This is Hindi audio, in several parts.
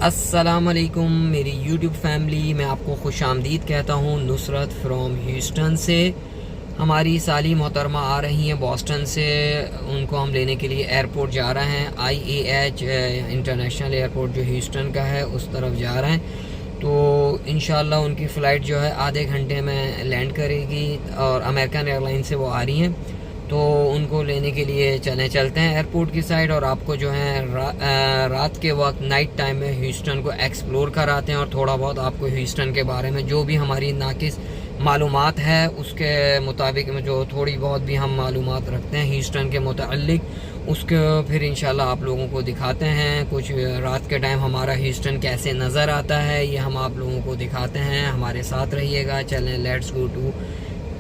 अस्सलामुअलैकुम मेरी यूट्यूब फैमिली, मैं आपको खुश आमदीद कहता हूँ। नुसरत फ्रॉम ह्यूस्टन से हमारी साली मोहतरमा आ रही हैं बॉस्टन से। उनको हम लेने के लिए एयरपोर्ट जा रहे हैं। IAH इंटरनेशनल एयरपोर्ट जो ह्यूस्टन का है उस तरफ जा रहे हैं। तो इंशाल्लाह उनकी फ़्लाइट जो है आधे घंटे में लैंड करेगी और अमेरिकन एयरलाइन से वो आ रही हैं। तो उनको लेने के लिए चलते हैं एयरपोर्ट की साइड और आपको जो है रात के वक्त नाइट टाइम में ह्यूस्टन को एक्सप्लोर कराते हैं और थोड़ा बहुत आपको ह्यूस्टन के बारे में जो भी हमारी नाकिस मालूमात है उसके मुताबिक में जो थोड़ी बहुत भी हम मालूमात रखते हैं ह्यूस्टन के मुतालिक उसके फिर इंशाल्लाह आप लोगों को दिखाते हैं। कुछ रात के टाइम हमारा ह्यूस्टन कैसे नज़र आता है ये हम आप लोगों को दिखाते हैं। हमारे साथ रहिएगा। चलें, लेट्स गो टू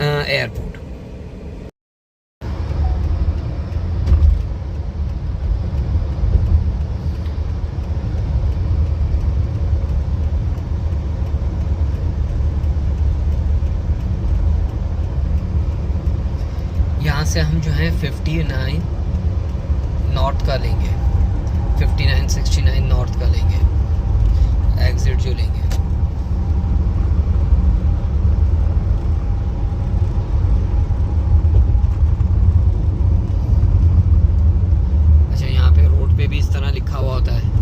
एयरपोर्ट। यहाँ से हम जो है 59 नॉर्थ का लेंगे, 5969 नॉर्थ का लेंगे एग्जिट जो लेंगे। अच्छा, यहाँ पे रोड पे भी इस तरह लिखा हुआ होता है।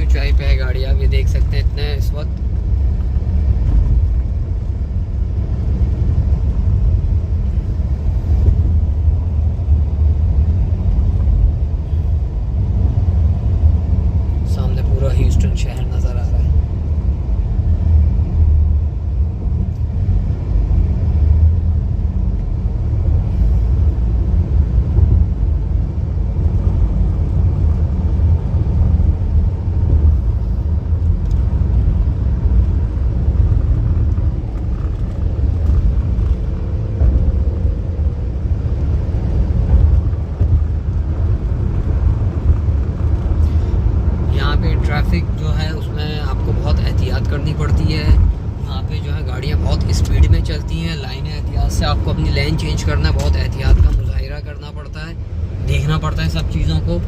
ऊंचाई पे है गाड़ी, आप ये देख सकते हैं इतने इस वक्त। सामने पूरा ह्यूस्टन शहर नजर आ रहा है। ट्रैफिक जो है उसमें आपको बहुत एहतियात करनी पड़ती है। यहाँ पे जो है गाड़ियाँ बहुत स्पीड में चलती हैं। लाइनें एहतियात से आपको अपनी लाइन चेंज करना, बहुत एहतियात का मुजाहिरा करना पड़ता है, देखना पड़ता है सब चीज़ों को।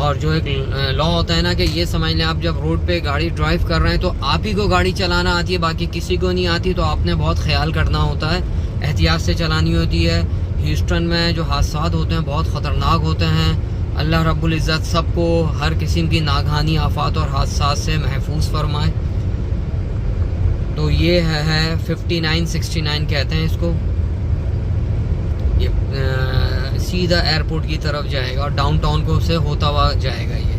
और जो एक लॉ होता है ना कि ये समझ लें आप जब रोड पे गाड़ी ड्राइव कर रहे हैं तो आप ही को गाड़ी चलाना आती है, बाकी किसी को नहीं आती। तो आपने बहुत ख्याल करना होता है, एहतियात से चलानी होती है। ह्यूस्टन में जो हादसात होते हैं बहुत ख़तरनाक होते हैं। अल्लाह रब्बुल इज़्ज़त सबको हर किस्म की नागहानी आफात और हादसात से महफूज फरमाए। तो ये है 5969 कहते हैं इसको। ये सीधा एयरपोर्ट की तरफ जाएगा और डाउनटाउन को से होता हुआ जाएगा ये।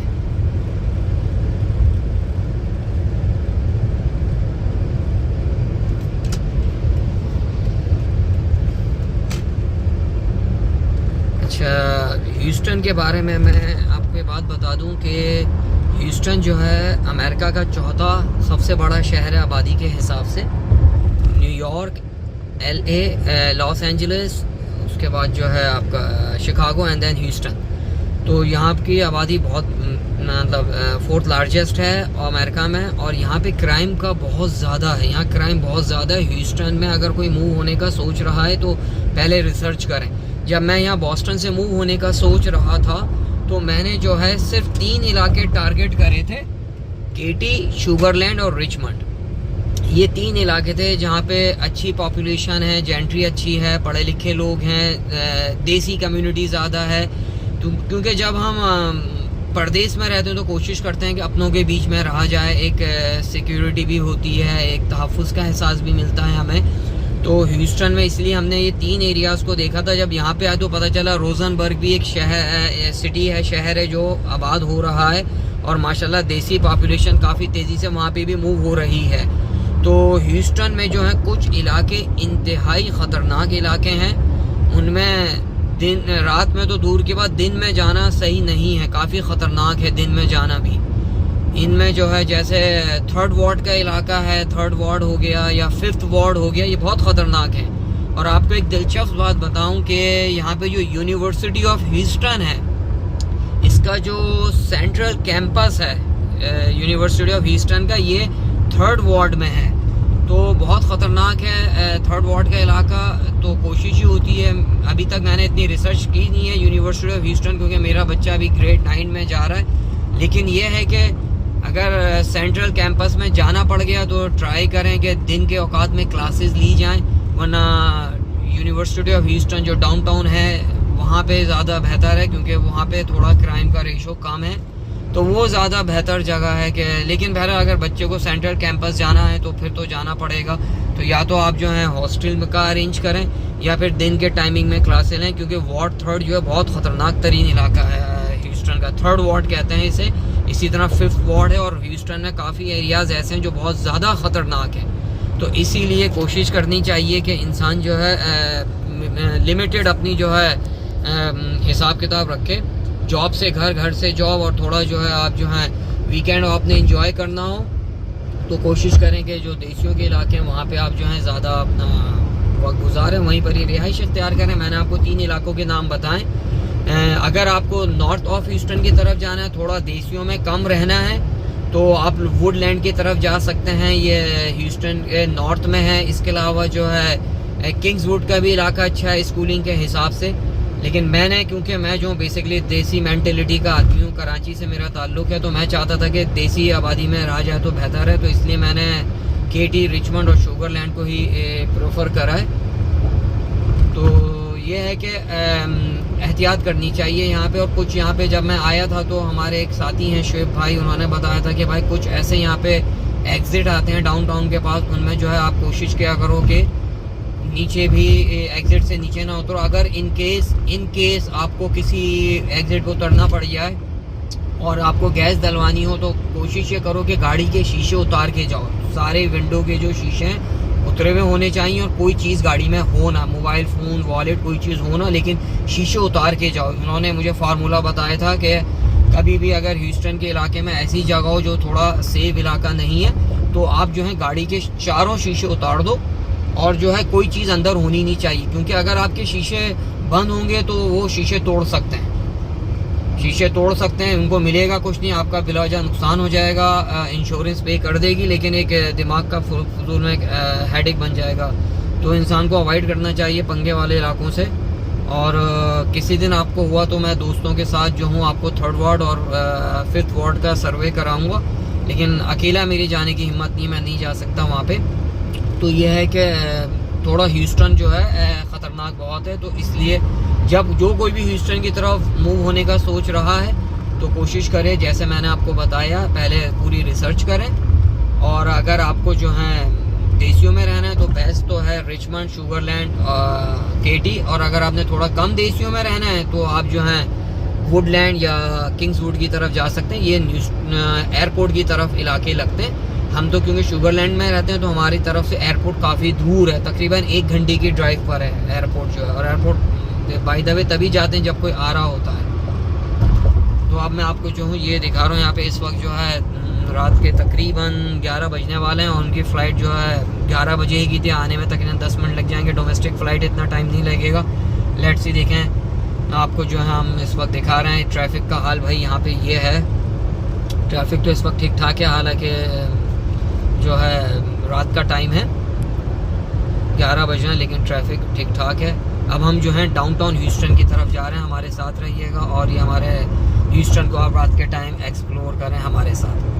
अच्छा, ह्यूस्टन के बारे में मैं आपको ये बात बता दूं कि ह्यूस्टन जो है अमेरिका का चौथा सबसे बड़ा शहर है आबादी के हिसाब से। न्यूयॉर्क, LA, लॉस एंजलिस, उसके बाद जो है आपका शिकागो एंड देन ह्यूस्टन। तो यहाँ की आबादी बहुत मतलब 4th लार्जेस्ट है अमेरिका में। और यहाँ पे क्राइम का बहुत ज़्यादा है, यहाँ क्राइम बहुत ज़्यादा है। ह्यूस्टन में अगर कोई मूव होने का सोच रहा है तो पहले रिसर्च करें। जब मैं यहाँ बॉस्टन से मूव होने का सोच रहा था तो मैंने जो है सिर्फ 3 इलाके टारगेट करे थे, केटी, शुगरलैंड और रिचमंड। ये 3 इलाके थे जहाँ पे अच्छी पॉपुलेशन है, जेंट्री अच्छी है, पढ़े लिखे लोग हैं, देसी कम्युनिटी ज़्यादा है। तो क्योंकि जब हम परदेश में रहते हैं तो कोशिश करते हैं कि अपनों के बीच में रहा जाए, एक सिक्योरिटी भी होती है, एक तहफ़्फ़ुज़ का एहसास भी मिलता है हमें। तो ह्यूस्टन में इसलिए हमने ये 3 एरियाज़ को देखा था। जब यहाँ पे आए तो पता चला रोजनबर्ग भी एक सिटी है, शहर है जो आबाद हो रहा है और माशाल्लाह देसी पॉपुलेशन काफ़ी तेज़ी से वहाँ पे भी मूव हो रही है। तो ह्यूस्टन में जो है कुछ इलाके इंतहाई ख़तरनाक इलाके हैं, उनमें दिन रात में तो दूर की बात, दिन में जाना सही नहीं है, काफ़ी ख़तरनाक है दिन में जाना भी। इनमें जो है जैसे 3rd वार्ड का इलाका है, 3rd वार्ड हो गया या 5th वार्ड हो गया, ये बहुत ख़तरनाक है। और आपको एक दिलचस्प बात बताऊं कि यहाँ पे जो यूनिवर्सिटी ऑफ ह्यूस्टन है, इसका जो सेंट्रल कैंपस है यूनिवर्सिटी ऑफ ह्यूस्टन का, ये 3rd वार्ड में है। तो बहुत ख़तरनाक है 3rd वार्ड का इलाका। तो कोशिश ही होती है, अभी तक मैंने इतनी रिसर्च की नहीं है यूनिवर्सिटी ऑफ ह्यूस्टन, क्योंकि मेरा बच्चा अभी ग्रेड 9 में जा रहा है। लेकिन ये है कि अगर सेंट्रल कैंपस में जाना पड़ गया तो ट्राई करें कि दिन के औकात में क्लासेस ली जाएं, वरना यूनिवर्सिटी ऑफ ह्यूस्टन जो डाउनटाउन है वहाँ पे ज़्यादा बेहतर है, क्योंकि वहाँ पे थोड़ा क्राइम का रेशो कम है, तो वो ज़्यादा बेहतर जगह है कि। लेकिन बहरहाल अगर बच्चे को सेंट्रल कैंपस जाना है तो फिर तो जाना पड़ेगा। तो या तो आप जो है हॉस्टल का अरेंज करें या फिर दिन के टाइमिंग में क्लासें लें, क्योंकि वार्ड 3rd जो है बहुत ख़तरनाक तरीन इलाका है ह्यूस्टन का। 3rd वार्ड कहते हैं इसे। इसी तरह 5th वार्ड है, और ह्यूस्टन में काफ़ी एरियाज़ ऐसे हैं जो बहुत ज़्यादा ख़तरनाक है। तो इसीलिए कोशिश करनी चाहिए कि इंसान जो है लिमिटेड अपनी जो है हिसाब किताब रखे, जॉब से घर, घर से जॉब, और थोड़ा जो है आप जो है वीकेंड आपने इंजॉय करना हो तो कोशिश करें कि जो देशियों के इलाके हैं वहाँ पे आप जो है ज़्यादा अपना वक्त गुजारें, वहीं पर ही रिहाइश इख्तियार करें। मैंने आपको 3 इलाकों के नाम बताएं। अगर आपको नॉर्थ ऑफ ह्यूस्टन की तरफ जाना है, थोड़ा देशियों में कम रहना है, तो आप वुडलैंड की तरफ जा सकते हैं, ये ह्यूस्टन के नॉर्थ में है। इसके अलावा जो है किंग्सवुड का भी इलाका अच्छा है स्कूलिंग के हिसाब से। लेकिन मैंने, क्योंकि मैं जो बेसिकली देसी मेंटेलिटी का आदमी हूँ, कराची से मेरा ताल्लुक़ है, तो मैं चाहता था कि देसी आबादी में रहा जाए तो बेहतर है। तो इसलिए मैंने केटी, रिचमंड और शुगरलैंड को ही प्रेफर करा है। तो ये है कि एहतियात करनी चाहिए यहाँ पे। और कुछ यहाँ पे जब मैं आया था तो हमारे एक साथी हैं शुएब भाई, उन्होंने बताया था कि भाई कुछ ऐसे यहाँ पे एग्ज़िट आते हैं डाउनटाउन के पास, उनमें जो है आप कोशिश किया करो कि नीचे भी एग्ज़िट से नीचे ना उतरो। अगर इन केस आपको किसी एग्ज़िट को उतरना पड़ जाए और आपको गैस डलवानी हो, तो कोशिश ये करो कि गाड़ी के शीशे उतार के जाओ। सारे विंडो के जो शीशे हैं उतरे हुए होने चाहिए, और कोई चीज़ गाड़ी में हो ना, मोबाइल फ़ोन, वॉलेट, कोई चीज़ हो ना, लेकिन शीशे उतार के जाओ। उन्होंने मुझे फार्मूला बताया था कि कभी भी अगर ह्यूस्टन के इलाके में ऐसी जगह हो जो थोड़ा सेफ इलाका नहीं है, तो आप जो है गाड़ी के चारों शीशे उतार दो, और जो है कोई चीज़ अंदर होनी नहीं चाहिए, क्योंकि अगर आपके शीशे बंद होंगे तो वो शीशे तोड़ सकते हैं, उनको मिलेगा कुछ नहीं, आपका बिलावजा नुकसान हो जाएगा, इंश्योरेंस पे कर देगी, लेकिन एक दिमाग का फजूल में हेडेक बन जाएगा। तो इंसान को अवॉइड करना चाहिए पंगे वाले इलाकों से। और किसी दिन आपको हुआ तो मैं दोस्तों के साथ जो हूँ आपको 3rd वार्ड और 5th वार्ड का सर्वे कराऊँगा, लेकिन अकेला मेरी जाने की हिम्मत नहीं, मैं नहीं जा सकता वहाँ पे। तो ये है कि थोड़ा ह्यूस्टन जो है ख़तरनाक बहुत है। तो इसलिए जब जो कोई भी ह्यूस्टन की तरफ मूव होने का सोच रहा है तो कोशिश करें, जैसे मैंने आपको बताया, पहले पूरी रिसर्च करें। और अगर आपको जो है देशियों में रहना है तो बेस्ट तो है रिचमंड, शुगरलैंड, केटी। और अगर आपने थोड़ा कम देशियों में रहना है तो आप जो है वुडलैंड या किंग्सवुड की तरफ जा सकते हैं। ये एयरपोर्ट की तरफ इलाके लगते हैं। हम तो क्योंकि शुगरलैंड में रहते हैं तो हमारी तरफ से एयरपोर्ट काफ़ी दूर है, तकरीबन 1 घंटे की ड्राइव पर है एयरपोर्ट जो है। और एयरपोर्ट बाय द वे तभी जाते हैं जब कोई आ रहा होता है। तो अब मैं आपको जो हूँ ये दिखा रहा हूँ, यहाँ पे इस वक्त जो है रात के तकरीबन 11 बजने वाले हैं, और उनकी फ़्लाइट जो है 11 बजे ही की थी, आने में तकरीबन 10 मिनट लग जाएंगे। डोमेस्टिक फ़्लाइट इतना टाइम नहीं लगेगा। लेट्स सी देखें आपको जो है हम इस वक्त दिखा रहे हैं ट्रैफिक का हाल। भाई यहाँ पे ये है, ट्रैफिक तो इस वक्त ठीक ठाक है, हालांकि जो है रात का टाइम है, 11 बजे हैं, लेकिन ट्रैफिक ठीक ठाक है। अब हम जो है डाउनटाउन ह्यूस्टन की तरफ जा रहे हैं, हमारे साथ रहिएगा और ये हमारे ह्यूस्टन को आप रात के टाइम एक्सप्लोर करें हमारे साथ।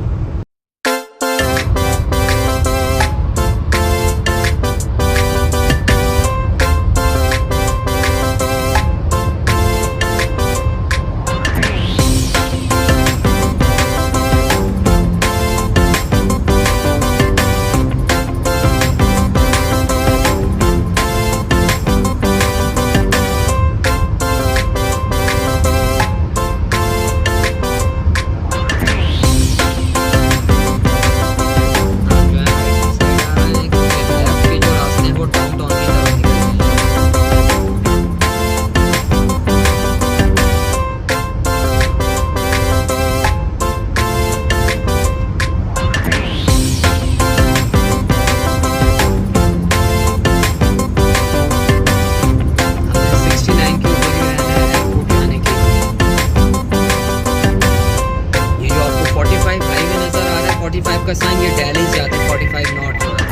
का साइन ये दिल्ली से आते हैं 45 नॉट जो है।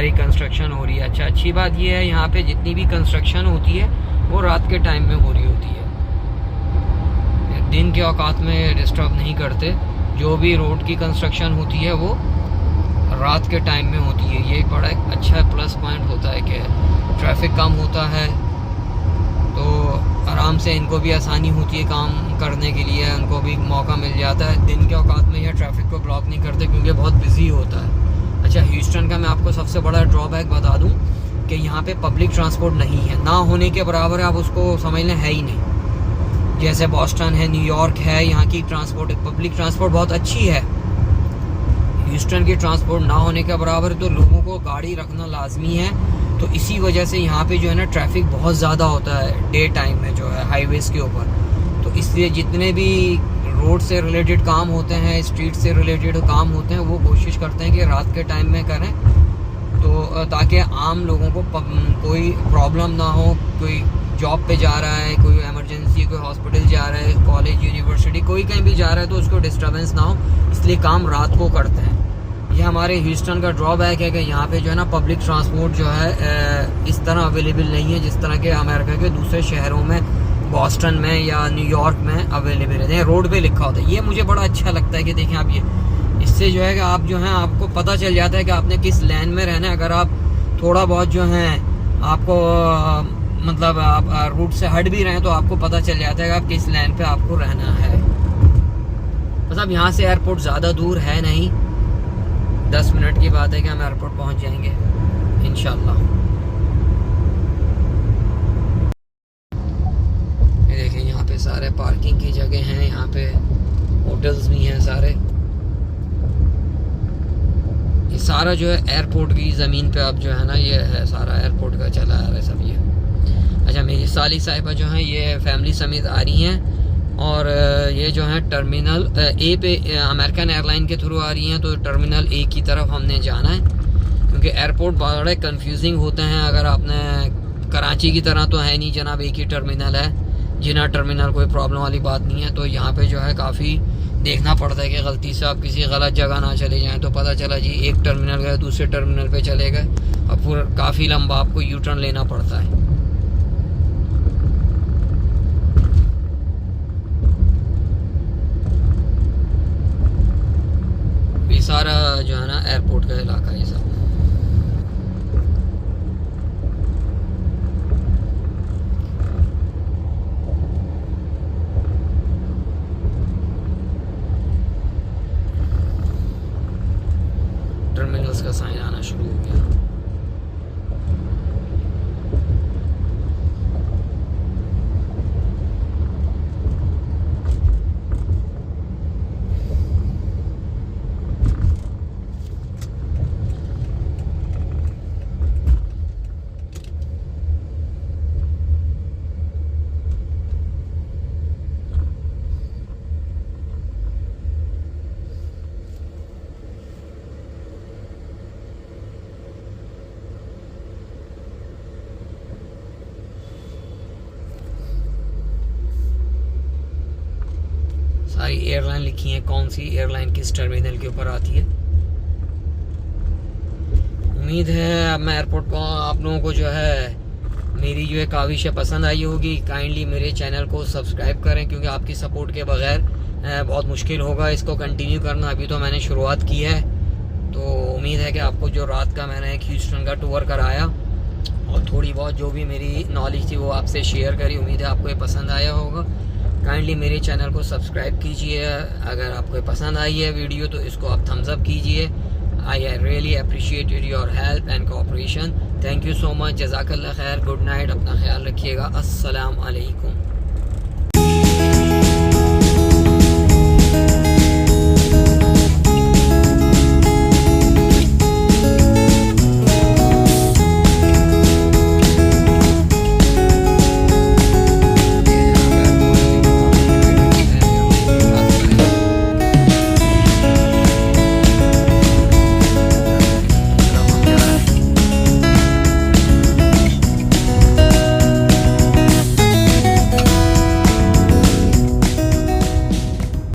सारी कंस्ट्रक्शन हो रही है। अच्छा, अच्छी बात यह है यहाँ पे जितनी भी कंस्ट्रक्शन होती है वो रात के टाइम में हो रही होती है, दिन के औकात में डिस्टर्ब नहीं करते। जो भी रोड की कंस्ट्रक्शन होती है वो रात के टाइम में होती है। ये एक बड़ा अच्छा प्लस पॉइंट होता है कि ट्रैफिक कम होता है, तो आराम से इनको भी आसानी होती है काम करने के लिए, उनको भी मौका मिल जाता है। दिन के औकात में यह ट्रैफिक को ब्लॉक नहीं करते क्योंकि बहुत बिजी होता है। अच्छा, ह्यूस्टन का मैं आपको सबसे बड़ा ड्रॉबैक बता दूं कि यहाँ पे पब्लिक ट्रांसपोर्ट नहीं है, ना होने के बराबर है, आप उसको समझ लें है ही नहीं। जैसे बॉस्टन है, न्यूयॉर्क है, यहाँ की ट्रांसपोर्ट पब्लिक ट्रांसपोर्ट बहुत अच्छी है। ह्यूस्टन की ट्रांसपोर्ट ना होने के बराबर, तो लोगों को गाड़ी रखना लाजमी है। तो इसी वजह से यहाँ पे जो है ना ट्रैफिक बहुत ज़्यादा होता है डे टाइम में जो है हाईवेज़ के ऊपर। तो इसलिए जितने भी रोड से रिलेटेड काम होते हैं, स्ट्रीट से रिलेटेड काम होते हैं, वो कोशिश करते हैं कि रात के टाइम में करें, तो ताकि आम लोगों को कोई प्रॉब्लम ना हो। कोई जॉब पे जा रहा है, कोई इमरजेंसी, कोई हॉस्पिटल जा रहा है, कॉलेज, यूनिवर्सिटी, कोई कहीं भी जा रहा है, तो उसको डिस्टर्बेंस ना हो, इसलिए काम रात को करते हैं। ये हमारे ह्यूस्टन का ड्रॉबैक है कि यहाँ पे जो है ना पब्लिक ट्रांसपोर्ट जो है इस तरह अवेलेबल नहीं है जिस तरह के अमेरिका के दूसरे शहरों में, बॉस्टन में या न्यूयॉर्क में अवेलेबल है। रोड पे लिखा होता है, ये मुझे बड़ा अच्छा लगता है कि देखें आप, ये इससे जो है कि आप जो है आपको पता चल जाता है कि आपने किस लाइन में रहना है। अगर आप थोड़ा बहुत जो है आपको मतलब आप रूट से हट भी रहे हैं तो आपको पता चल जाता है कि आप किस लाइन पे आपको रहना है। बस अब यहाँ से एयरपोर्ट ज़्यादा दूर है नहीं, 10 मिनट की बात है कि हम एयरपोर्ट पहुँच जाएंगे इंशाल्लाह। ये देखिए यहाँ पे सारे पार्किंग की जगह हैं, यहाँ पे होटल्स भी हैं सारे। ये सारा जो है एयरपोर्ट की ज़मीन पे अब जो है ना ये है सारा एयरपोर्ट का चला आ रहा है सब ये। अच्छा, मेरी साली साहिबा जो हैं ये फैमिली समेत आ रही हैं और ये जो है टर्मिनल ए पे अमेरिकन एयरलाइन के थ्रू आ रही हैं, तो टर्मिनल ए की तरफ हमने जाना है क्योंकि एयरपोर्ट बड़े कंफ्यूजिंग होते हैं। अगर आपने कराची की तरह तो है नहीं जनाब, एक ही टर्मिनल है, जिना टर्मिनल, कोई प्रॉब्लम वाली बात नहीं है। तो यहाँ पे जो है काफ़ी देखना पड़ता है कि गलती से आप किसी गलत जगह ना चले जाएं, तो पता चला जी एक टर्मिनल गए दूसरे टर्मिनल पे चले गए और पूरा काफ़ी लंबा आपको यू टर्न लेना पड़ता है। ये सारा जो है ना एयरपोर्ट का इलाका ये सब। टर्मिनल्स का साइन आना शुरू हो गया। सारी एयरलाइन लिखी है, कौन सी एयरलाइन किस टर्मिनल के ऊपर आती है। उम्मीद है अब मैं एयरपोर्ट पर आप लोगों को जो है मेरी जो है काविश पसंद आई होगी। काइंडली मेरे चैनल को सब्सक्राइब करें क्योंकि आपकी सपोर्ट के बगैर बहुत मुश्किल होगा इसको कंटिन्यू करना। अभी तो मैंने शुरुआत की है, तो उम्मीद है कि आपको जो रात का मैंने एक ह्यूस्टन का टूर कराया और थोड़ी बहुत जो भी मेरी नॉलेज थी वो आपसे शेयर करी, उम्मीद है आपको ये पसंद आया होगा। काइंडली मेरे चैनल को सब्सक्राइब कीजिए। अगर आपको पसंद आई है वीडियो तो इसको आप थम्स अप कीजिए। I really appreciated your help and cooperation. Thank you so much. जज़ाकल्लाह खैर। Good night. अपना ख्याल रखिएगा। अस्सलाम वालेकुम।